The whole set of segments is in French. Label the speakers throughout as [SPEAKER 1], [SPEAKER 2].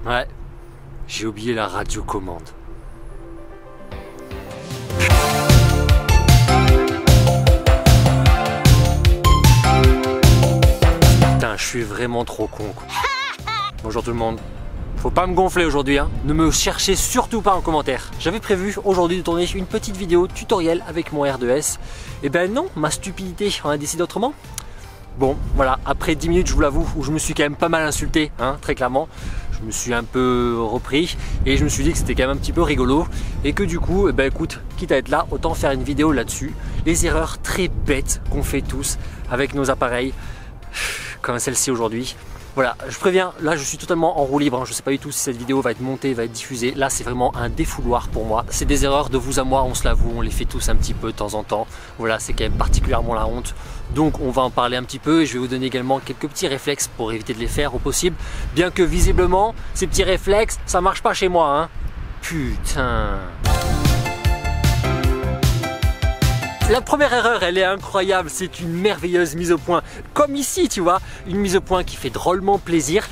[SPEAKER 1] Ouais, j'ai oublié la radiocommande. Putain, je suis vraiment trop con, quoi. Bonjour tout le monde. Faut pas me gonfler aujourd'hui, hein. Ne me cherchez surtout pas en commentaire. J'avais prévu aujourd'hui de tourner une petite vidéo tutoriel avec mon R2S. Et ben non, ma stupidité en a décidé autrement. Bon, voilà, après 10 minutes, je vous l'avoue, où je me suis quand même pas mal insulté, hein, très clairement. Je me suis un peu repris et je me suis dit que c'était quand même un petit peu rigolo. Et que du coup, ben écoute, quitte à être là, autant faire une vidéo là-dessus. Les erreurs très bêtes qu'on fait tous avec nos appareils, comme celle-ci aujourd'hui. Voilà, je préviens, là je suis totalement en roue libre, hein. Je ne sais pas du tout si cette vidéo va être montée, va être diffusée. Là c'est vraiment un défouloir pour moi. C'est des erreurs de vous à moi, on se l'avoue, on les fait tous un petit peu de temps en temps. Voilà, c'est quand même particulièrement la honte. Donc on va en parler un petit peu et je vais vous donner également quelques petits réflexes pour éviter de les faire au possible. Bien que visiblement, ces petits réflexes, ça marche pas chez moi, hein. Putain. La première erreur, elle est incroyable, c'est une merveilleuse mise au point. Comme ici, tu vois, une mise au point qui fait drôlement plaisir.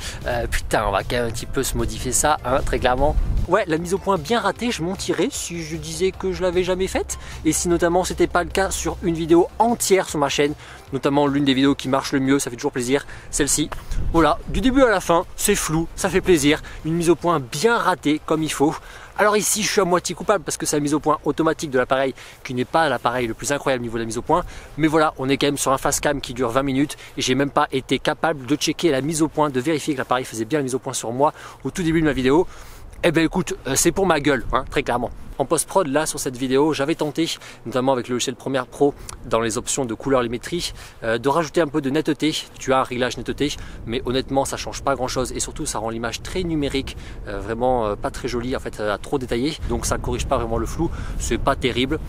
[SPEAKER 1] Putain, on va quand même un petit peu se modifier ça, hein, très clairement. Ouais, la mise au point bien ratée, je mentirais si je disais que je l'avais jamais faite. Et si notamment c'était pas le cas sur une vidéo entière sur ma chaîne, notamment l'une des vidéos qui marche le mieux, ça fait toujours plaisir, celle-ci. Voilà, du début à la fin, c'est flou, ça fait plaisir. Une mise au point bien ratée, comme il faut. Alors ici, je suis à moitié coupable parce que c'est la mise au point automatique de l'appareil qui n'est pas l'appareil le plus incroyable au niveau de la mise au point. Mais voilà, on est quand même sur un fast cam qui dure 20 minutes et j'ai même pas été capable de checker la mise au point, de vérifier que l'appareil faisait bien la mise au point sur moi au tout début de ma vidéo. Eh ben écoute, c'est pour ma gueule, hein, très clairement. En post-prod, là, sur cette vidéo, j'avais tenté, notamment avec le logiciel Premiere Pro, dans les options de colorimétrie, de rajouter un peu de netteté. Tu as un réglage netteté, mais honnêtement, ça change pas grand-chose. Et surtout, ça rend l'image très numérique, vraiment pas très jolie, en fait, trop détaillée. Donc ça corrige pas vraiment le flou, c'est pas terrible.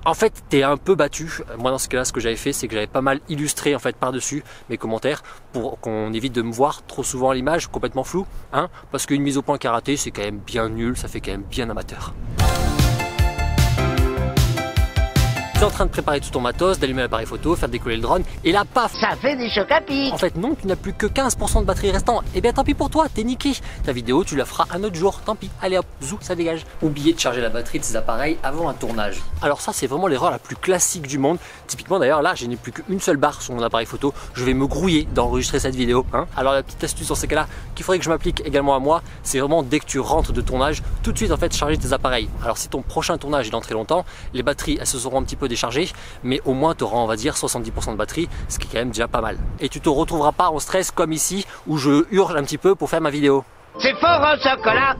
[SPEAKER 1] En fait, t'es un peu battu. Moi, dans ce cas-là, ce que j'avais fait, c'est que j'avais pas mal illustré en fait par-dessus mes commentaires pour qu'on évite de me voir trop souvent à l'image complètement floue, hein, parce qu'une mise au point karaté, c'est quand même bien nul, ça fait quand même bien amateur. Tu es en train de préparer tout ton matos, d'allumer l'appareil photo, faire décoller le drone, et là, paf,
[SPEAKER 2] ça fait des chocs à pic.
[SPEAKER 1] En fait, non, tu n'as plus que 15% de batterie restant. Eh bien, tant pis pour toi, t'es niqué. Ta vidéo, tu la feras un autre jour, tant pis. Allez hop, zou, ça dégage. Oubliez de charger la batterie de ces appareils avant un tournage. Alors ça, c'est vraiment l'erreur la plus classique du monde. Typiquement, d'ailleurs, là, je n'ai plus qu'une seule barre sur mon appareil photo. Je vais me grouiller d'enregistrer cette vidéo, hein. Alors, la petite astuce dans ces cas-là, qu'il faudrait que je m'applique également à moi, c'est vraiment dès que tu rentres de tournage, tout de suite, en fait, charger tes appareils. Alors, si ton prochain tournage est dans très longtemps, les batteries, elles se seront un petit peu déchargées, mais au moins tu auras, on va dire, 70% de batterie, ce qui est quand même déjà pas mal. Et tu te retrouveras pas en stress comme ici où je hurle un petit peu pour faire ma vidéo.
[SPEAKER 2] C'est fort au chocolat.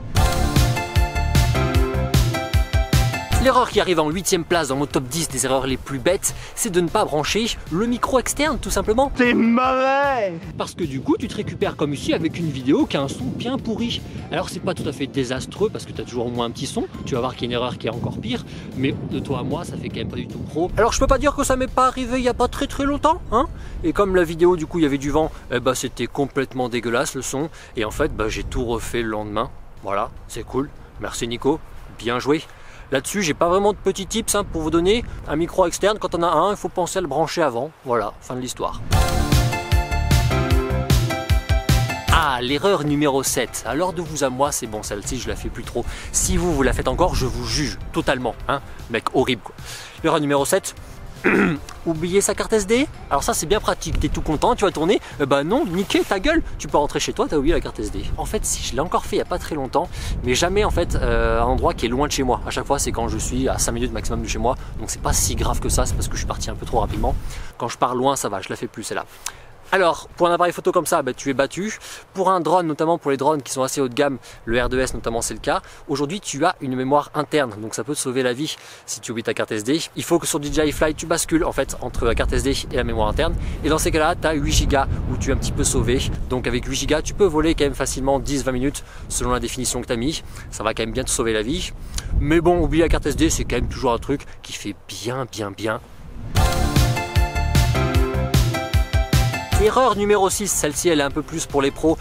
[SPEAKER 1] L'erreur qui arrive en 8e place dans mon top 10 des erreurs les plus bêtes, c'est de ne pas brancher le micro externe tout simplement.
[SPEAKER 2] C'est mauvais.
[SPEAKER 1] Parce que du coup tu te récupères comme ici avec une vidéo qui a un son bien pourri. Alors c'est pas tout à fait désastreux parce que tu as toujours au moins un petit son, tu vas voir qu'il y a une erreur qui est encore pire, mais de toi à moi ça fait quand même pas du tout pro. Alors je peux pas dire que ça m'est pas arrivé il y a pas très longtemps, hein. Et comme la vidéo du coup il y avait du vent, bah, c'était complètement dégueulasse le son, et en fait bah, j'ai tout refait le lendemain. Voilà, c'est cool, merci Nico, bien joué. Là-dessus, j'ai pas vraiment de petits tips hein, pour vous donner. Un micro externe, quand on a un, il faut penser à le brancher avant. Voilà, fin de l'histoire. Ah, l'erreur numéro 7. Alors de vous à moi, c'est bon, celle-ci, je la fais plus trop. Si vous la faites encore, je vous juge totalement. Hein. Mec, horrible quoi. L'erreur numéro 7. Oublier sa carte SD. Alors ça c'est bien pratique, t'es tout content, tu vas tourner, bah non, niquer ta gueule, tu peux rentrer chez toi, t'as oublié la carte SD. En fait si je l'ai encore fait il n'y a pas très longtemps, mais jamais en fait un endroit qui est loin de chez moi. À chaque fois c'est quand je suis à 5 minutes maximum de chez moi, donc c'est pas si grave que ça, c'est parce que je suis parti un peu trop rapidement. Quand je pars loin ça va, je la fais plus celle-là. Alors, pour un appareil photo comme ça, bah, tu es battu. Pour un drone, notamment pour les drones qui sont assez haut de gamme, le R2S notamment c'est le cas, aujourd'hui tu as une mémoire interne, donc ça peut te sauver la vie si tu oublies ta carte SD. Il faut que sur DJI Fly tu bascules en fait entre la carte SD et la mémoire interne, et dans ces cas-là, tu as 8 Go où tu es un petit peu sauvé. Donc avec 8 Go, tu peux voler quand même facilement 10-20 minutes selon la définition que tu as mis. Ça va quand même bien te sauver la vie. Mais bon, oublier la carte SD, c'est quand même toujours un truc qui fait bien. Erreur numéro 6, celle-ci elle est un peu plus pour les pros,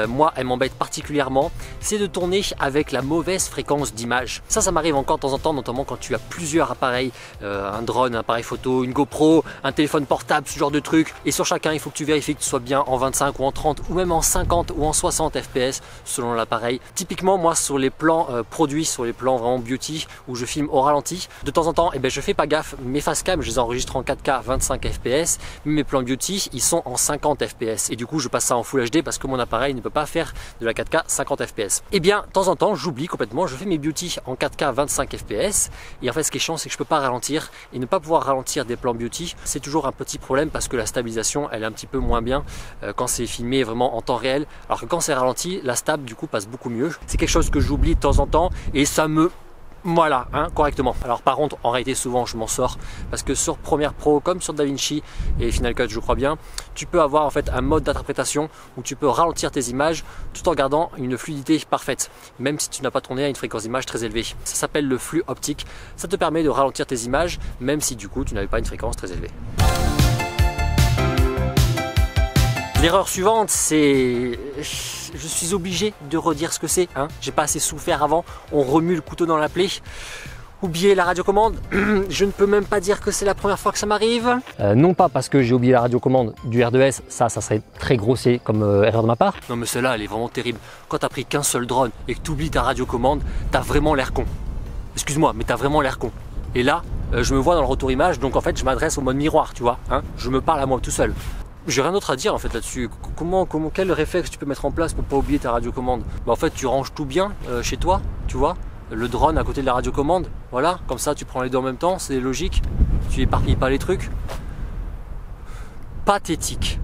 [SPEAKER 1] moi elle m'embête particulièrement, c'est de tourner avec la mauvaise fréquence d'image. Ça m'arrive encore de temps en temps, notamment quand tu as plusieurs appareils, un drone, un appareil photo, une GoPro, un téléphone portable, ce genre de truc. Et sur chacun il faut que tu vérifies que tu sois bien en 25 ou en 30 ou même en 50 ou en 60 fps selon l'appareil. Typiquement moi sur les plans produits, sur les plans vraiment beauty où je filme au ralenti, de temps en temps je fais pas gaffe, mes facecam je les enregistre en 4K 25 fps, mais mes plans beauty ils sont en 50 fps et du coup je passe ça en Full HD parce que mon appareil ne peut pas faire de la 4K 50 fps. Et bien de temps en temps j'oublie complètement, je fais mes beauty en 4K 25 fps et en fait ce qui est chiant c'est que je peux pas ralentir et ne pas pouvoir ralentir des plans beauty c'est toujours un petit problème parce que la stabilisation elle est un petit peu moins bien quand c'est filmé vraiment en temps réel, alors que quand c'est ralenti la stab du coup passe beaucoup mieux. C'est quelque chose que j'oublie de temps en temps et ça me voilà, correctement. Alors par contre, en réalité, souvent je m'en sors parce que sur Premiere Pro, comme sur DaVinci et Final Cut, je crois bien, tu peux avoir en fait un mode d'interprétation où tu peux ralentir tes images tout en gardant une fluidité parfaite, même si tu n'as pas tourné à une fréquence d'image très élevée. Ça s'appelle le flux optique. Ça te permet de ralentir tes images, même si du coup tu n'avais pas une fréquence très élevée. L'erreur suivante, c'est... Je suis obligé de redire ce que c'est. J'ai pas assez souffert avant. On remue le couteau dans la plaie. Oublier la radiocommande. Je ne peux même pas dire que c'est la première fois que ça m'arrive. Non pas parce que j'ai oublié la radiocommande du R2S. Ça serait très grossier comme erreur de ma part. Non mais celle-là, elle est vraiment terrible. Quand t'as pris qu'un seul drone et que tu oublies ta radiocommande, t'as vraiment l'air con. Excuse-moi, mais t'as vraiment l'air con. Et là, je me vois dans le retour image. Donc en fait, je m'adresse au mode miroir, tu vois. Je me parle à moi tout seul. J'ai rien d'autre à dire en fait là-dessus. Quel réflexe tu peux mettre en place pour pas oublier ta radiocommande? En fait tu ranges tout bien chez toi, tu vois, le drone à côté de la radiocommande, voilà, comme ça tu prends les deux en même temps, c'est logique, tu éparpilles pas les trucs. Pathétique.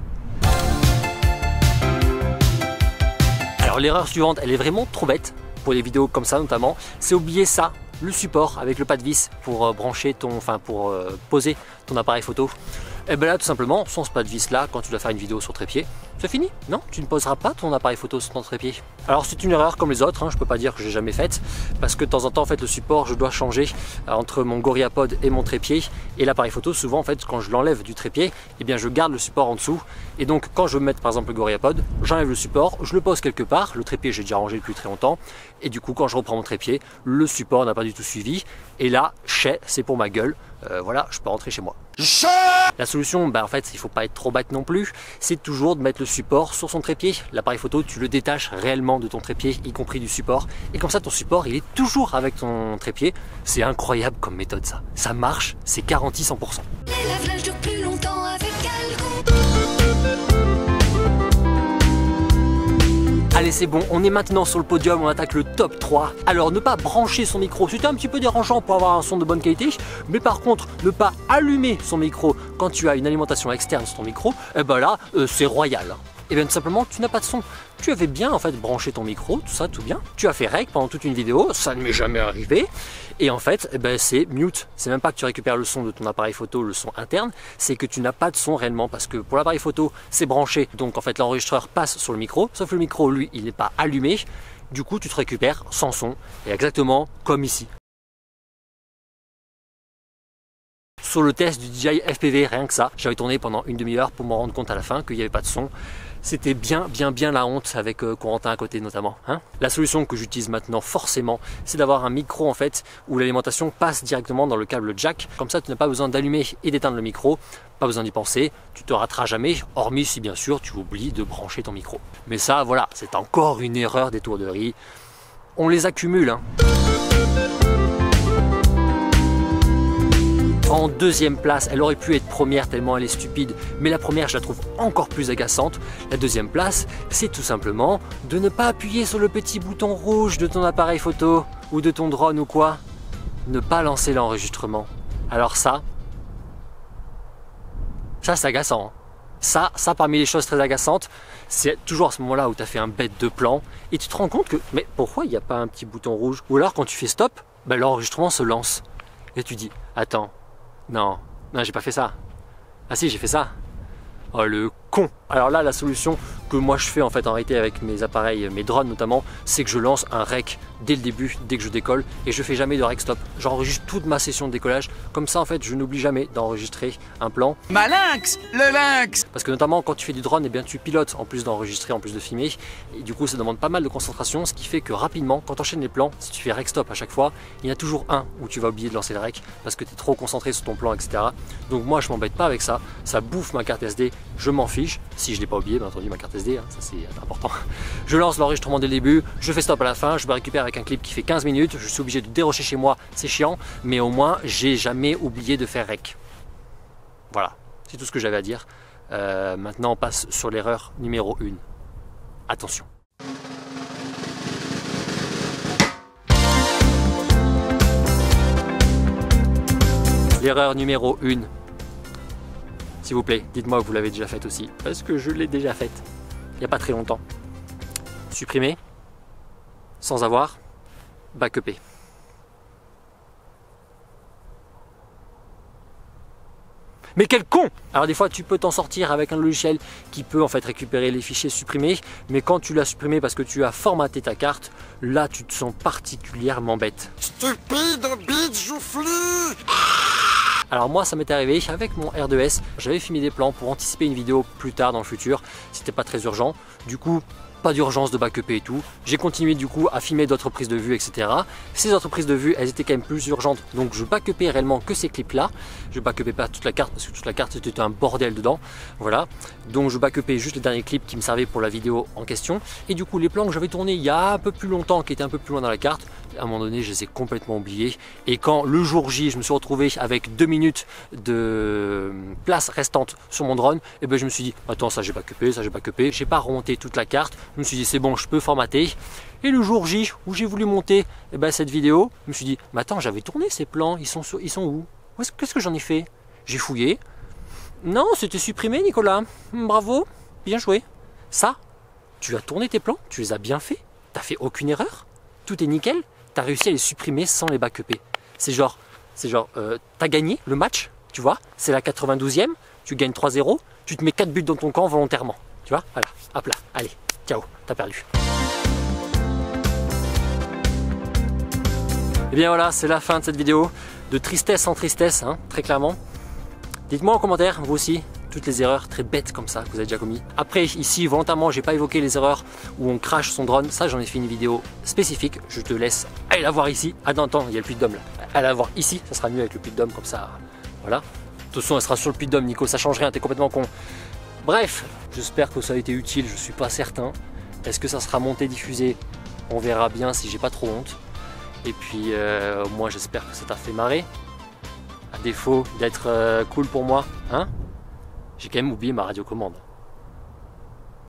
[SPEAKER 1] Alors l'erreur suivante, elle est vraiment trop bête, pour des vidéos comme ça notamment, c'est oublier ça, le support avec le pas de vis pour brancher pour poser ton appareil photo. Et bien là tout simplement, sans ce pas de vis là, quand tu dois faire une vidéo sur trépied, c'est fini. Non, tu ne poseras pas ton appareil photo sur ton trépied. Alors c'est une erreur comme les autres, je peux pas dire que j'ai jamais faite, parce que de temps en temps en fait le support je dois changer entre mon GorillaPod et mon trépied, et l'appareil photo souvent en fait quand je l'enlève du trépied, eh bien je garde le support en dessous, et donc quand je veux mettre par exemple le GorillaPod, j'enlève le support, je le pose quelque part, le trépied j'ai déjà rangé depuis très longtemps, et du coup quand je reprends mon trépied, le support n'a pas du tout suivi, et là, c'est pour ma gueule. Voilà, je peux rentrer chez moi. La solution, en fait, il faut pas être trop bête non plus, c'est toujours de mettre le support sur son trépied. L'appareil photo, tu le détaches réellement de ton trépied, y compris du support. Et comme ça, ton support, il est toujours avec ton trépied. C'est incroyable comme méthode, ça. Ça marche, c'est garanti 100%.
[SPEAKER 3] Les lave-linge durent plus longtemps avec Calgon.
[SPEAKER 1] Allez c'est bon, on est maintenant sur le podium, on attaque le top 3. Alors ne pas brancher son micro, c'était un petit peu dérangeant pour avoir un son de bonne qualité, mais par contre ne pas allumer son micro quand tu as une alimentation externe sur ton micro, et ben là c'est royal. Et bien tout simplement tu n'as pas de son. Tu avais bien en fait branché ton micro, tout ça, tout bien. Tu as fait rec pendant toute une vidéo, ça ne m'est jamais arrivé. Et en fait, c'est mute. C'est même pas que tu récupères le son de ton appareil photo, le son interne, c'est que tu n'as pas de son réellement parce que pour l'appareil photo, c'est branché. Donc en fait, l'enregistreur passe sur le micro, sauf le micro, lui, il n'est pas allumé. Du coup, tu te récupères sans son, et exactement comme ici. Sur le test du DJI FPV, rien que ça, j'avais tourné pendant une demi-heure pour me rendre compte à la fin qu'il n'y avait pas de son. C'était bien la honte avec Corentin à côté notamment. La solution que j'utilise maintenant forcément, c'est d'avoir un micro en fait où l'alimentation passe directement dans le câble jack. Comme ça, tu n'as pas besoin d'allumer et d'éteindre le micro, pas besoin d'y penser. Tu te rateras jamais, hormis si bien sûr tu oublies de brancher ton micro. Mais ça, voilà, c'est encore une erreur d'étourderie. On les accumule. En deuxième place, elle aurait pu être première tellement elle est stupide, mais la première je la trouve encore plus agaçante. La deuxième place, c'est tout simplement de ne pas appuyer sur le petit bouton rouge de ton appareil photo ou de ton drone ou quoi. Ne pas lancer l'enregistrement. Alors ça c'est agaçant. Ça parmi les choses très agaçantes, c'est toujours à ce moment-là où tu as fait un bête de plan et tu te rends compte que, mais pourquoi il n'y a pas un petit bouton rouge? Ou alors quand tu fais stop, l'enregistrement se lance. Et tu dis, attends, non, j'ai pas fait ça. Ah si, j'ai fait ça. Oh le con. Alors là, la solution que moi je fais en fait en réalité avec mes appareils, mes drones notamment, c'est que je lance un rec dès le début, dès que je décolle, et je fais jamais de rec stop. J'enregistre toute ma session de décollage, comme ça en fait je n'oublie jamais d'enregistrer un plan.
[SPEAKER 4] Malinx, le lynx.
[SPEAKER 1] Parce que notamment quand tu fais du drone, eh bien tu pilotes en plus d'enregistrer, en plus de filmer, et du coup ça demande pas mal de concentration, ce qui fait que rapidement, quand tu enchaînes les plans, si tu fais rec stop à chaque fois, il y en a toujours un où tu vas oublier de lancer le rec, parce que tu es trop concentré sur ton plan, etc. Donc moi je m'embête pas avec ça, ça bouffe ma carte SD, je m'en fiche, si je l'ai pas oublié, bien entendu ma carte SD, hein, ça c'est important. Je lance l'enregistrement dès le début, je fais stop à la fin, je me récupère avec un clip qui fait 15 minutes, je suis obligé de dérocher chez moi, c'est chiant, mais au moins j'ai jamais oublié de faire rec. Voilà, c'est tout ce que j'avais à dire. Maintenant on passe sur l'erreur numéro 1. Attention. L'erreur numéro 1. S'il vous plaît, dites-moi que vous l'avez déjà faite aussi, parce que je l'ai déjà faite il n'y a pas très longtemps. Supprimer, sans avoir, backuper. Mais quel con! Alors des fois tu peux t'en sortir avec un logiciel qui peut en fait récupérer les fichiers supprimés, mais quand tu l'as supprimé parce que tu as formaté ta carte, là tu te sens particulièrement bête.
[SPEAKER 4] Stupide bite joufflu.
[SPEAKER 1] Alors moi ça m'est arrivé avec mon R2S, j'avais filmé des plans pour anticiper une vidéo plus tard dans le futur, c'était pas très urgent, du coup pas d'urgence de backuper et tout. J'ai continué du coup à filmer d'autres prises de vue, etc. Ces autres prises de vue, elles étaient quand même plus urgentes, donc je backupais réellement que ces clips là. Je backupais pas toute la carte parce que toute la carte c'était un bordel dedans. Voilà, donc je backupais juste les derniers clips qui me servaient pour la vidéo en question. Et du coup les plans que j'avais tournés il y a un peu plus longtemps, qui étaient un peu plus loin dans la carte, à un moment donné je les ai complètement oubliés. Et quand le jour J je me suis retrouvé avec 2 minutes de place restante sur mon drone, et ben je me suis dit attends, ça j'ai backupé, ça j'ai backupé. J'ai pas remonté toute la carte. Je me suis dit c'est bon, je peux formater. Et le jour J où j'ai voulu monter cette vidéo, je me suis dit mais attends, j'avais tourné ces plans, ils sont où? Qu'est-ce que j'en ai fait? J'ai fouillé. Non, c'était supprimé Nicolas. Bravo, bien joué. Ça, tu as tourné tes plans, tu les as bien fait, t'as fait aucune erreur, tout est nickel, t'as réussi à les supprimer sans les backuper. C'est genre, t'as gagné le match, tu vois, c'est la 92e, tu gagnes 3-0, tu te mets 4 buts dans ton camp volontairement. Tu vois, voilà, hop là, allez. Ciao, t'as perdu. Et bien voilà, c'est la fin de cette vidéo. De tristesse en tristesse, hein, très clairement. Dites-moi en commentaire, vous aussi, toutes les erreurs très bêtes comme ça que vous avez déjà commis. Après, ici, volontairement, j'ai pas évoqué les erreurs où on crache son drone. Ça, j'en ai fait une vidéo spécifique. Je te laisse aller la voir ici. Ah non, attends, il y a le puits de Dôme là. Allez la voir ici, ça sera mieux avec le puits de Dôme comme ça. Voilà. De toute façon, elle sera sur le puits de Dôme, Nico, ça change rien, t'es complètement con. Bref, j'espère que ça a été utile, je suis pas certain. Est-ce que ça sera monté, diffusé? On verra bien si j'ai pas trop honte. Et puis moi j'espère que ça t'a fait marrer. À défaut d'être cool pour moi, hein? J'ai quand même oublié ma radiocommande.